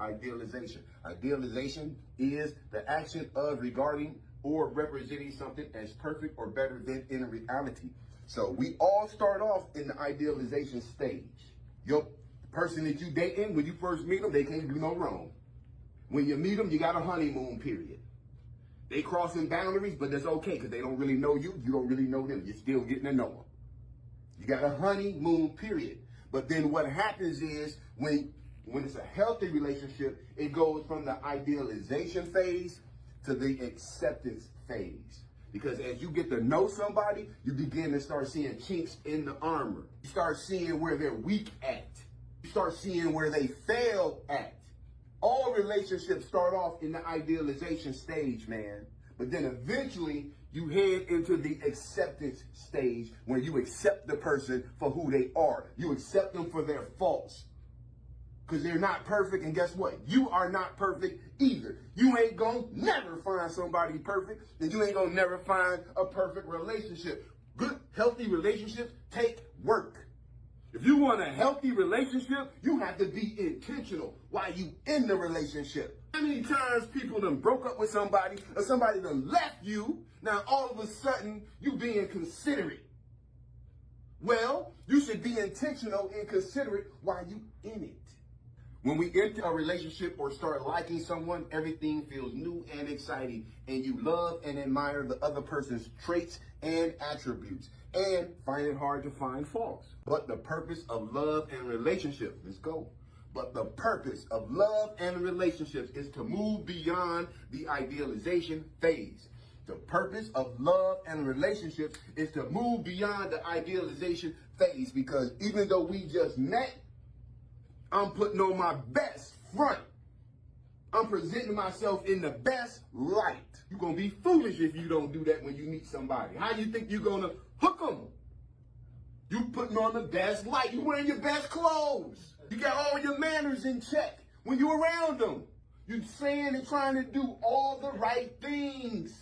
idealization. Idealization is the action of regarding or representing something as perfect or better than in reality. So we all start off in the idealization stage. Your person that you dating, when you first meet them, they can't do no wrong. When you meet them, you got a honeymoon period. They crossing boundaries, but that's okay because they don't really know you. You don't really know them. You're still getting to know them. You got a honeymoon period. But then what happens is when it's a healthy relationship, it goes from the idealization phase to the acceptance phase. Because as you get to know somebody, you begin to start seeing chinks in the armor. You start seeing where they're weak at. You start seeing where they fail at. All relationships start off in the idealization stage, man. But then eventually you head into the acceptance stage where you accept the person for who they are. You accept them for their faults. Because they're not perfect, and guess what? You are not perfect either. You ain't gonna never find somebody perfect, and you ain't gonna never find a perfect relationship. Good, healthy relationships take work. If you want a healthy relationship, you have to be intentional while you in the relationship. How many times people done broke up with somebody or somebody done left you, now all of a sudden you being considerate. Well, you should be intentional and considerate while you in it. When we enter a relationship or start liking someone, everything feels new and exciting, and you love and admire the other person's traits and attributes and find it hard to find faults. But the purpose of love and relationships, let's go. But the purpose of love and relationships is to move beyond the idealization phase. The purpose of love and relationships is to move beyond the idealization phase, because even though we just met, I'm putting on my best front. I'm presenting myself in the best light. You're going to be foolish if you don't do that when you meet somebody. How do you think you're going to hook them? You putting on the best light. You wearing your best clothes. You got all your manners in check when you're around them. You're saying and trying to do all the right things.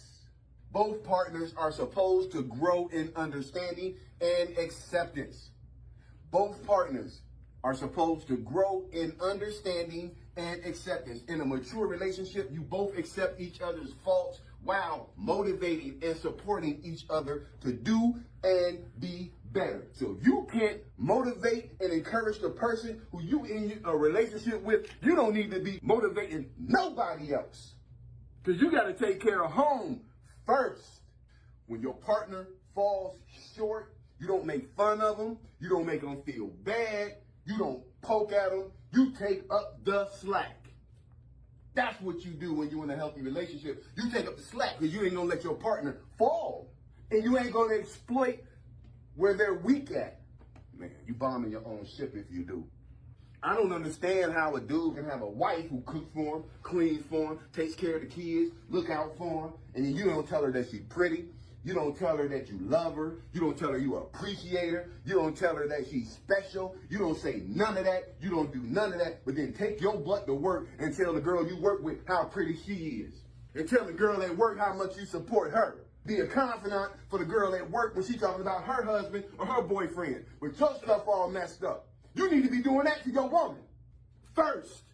Both partners are supposed to grow in understanding and acceptance. Both partners are supposed to grow in understanding and acceptance. In a mature relationship, you both accept each other's faults while motivating and supporting each other to do and be better. So if you can't motivate and encourage the person who you in a relationship with, you don't need to be motivating nobody else. Because you got to take care of home first. When your partner falls short, you don't make fun of them. You don't make them feel bad. You don't poke at them. You take up the slack. That's what you do when you're in a healthy relationship. You take up the slack because you ain't going to let your partner fall. And you ain't going to exploit where they're weak at. Man, you bombing your own ship if you do. I don't understand how a dude can have a wife who cooks for him, cleans for him, takes care of the kids, look out for him, and then you don't tell her that she's pretty. You don't tell her that you love her. You don't tell her you appreciate her. You don't tell her that she's special. You don't say none of that. You don't do none of that. But then take your butt to work and tell the girl you work with how pretty she is. And tell the girl at work how much you support her. Be a confidant for the girl at work when she's talking about her husband or her boyfriend. But your stuff all messed up. You need to be doing that to your woman first.